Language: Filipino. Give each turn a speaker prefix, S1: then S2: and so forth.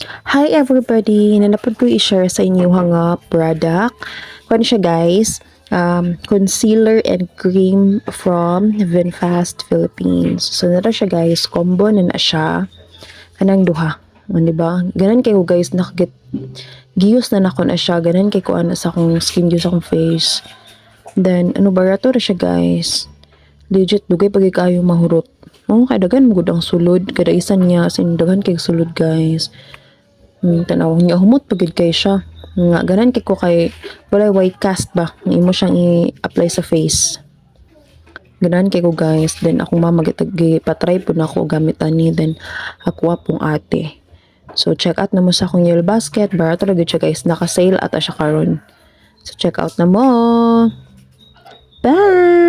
S1: Hi everybody! Nanapod ko i-share sa inyo nga product. Kung siya guys, concealer and cream from Vinfast Philippines. So nara siya guys, combo na siya. Kanang duha. Di ba? Ganan kayo guys, nakagit giyos na nako na siya. Ganan kay ko ano sa akong skin, sa akong face. Then, ano barato na siya guys. Legit, dugay pagi kayo mahurot. Oh, kay dagan mo gud ang sulod. Kada isan niya, sindagan kay sulod guys. Tanawang niya humot pagid kay siya nga ganan kay ko kay walay white cast ba nga imo siyang i-apply sa face, ganan kay ko guys. Then akong mama patry po na ako gamit ani, then ako pong ate. So check out na mo sa akong yellow basket, barato ra gyud siya guys, naka sale ata siya karon. So check out na mo, bye.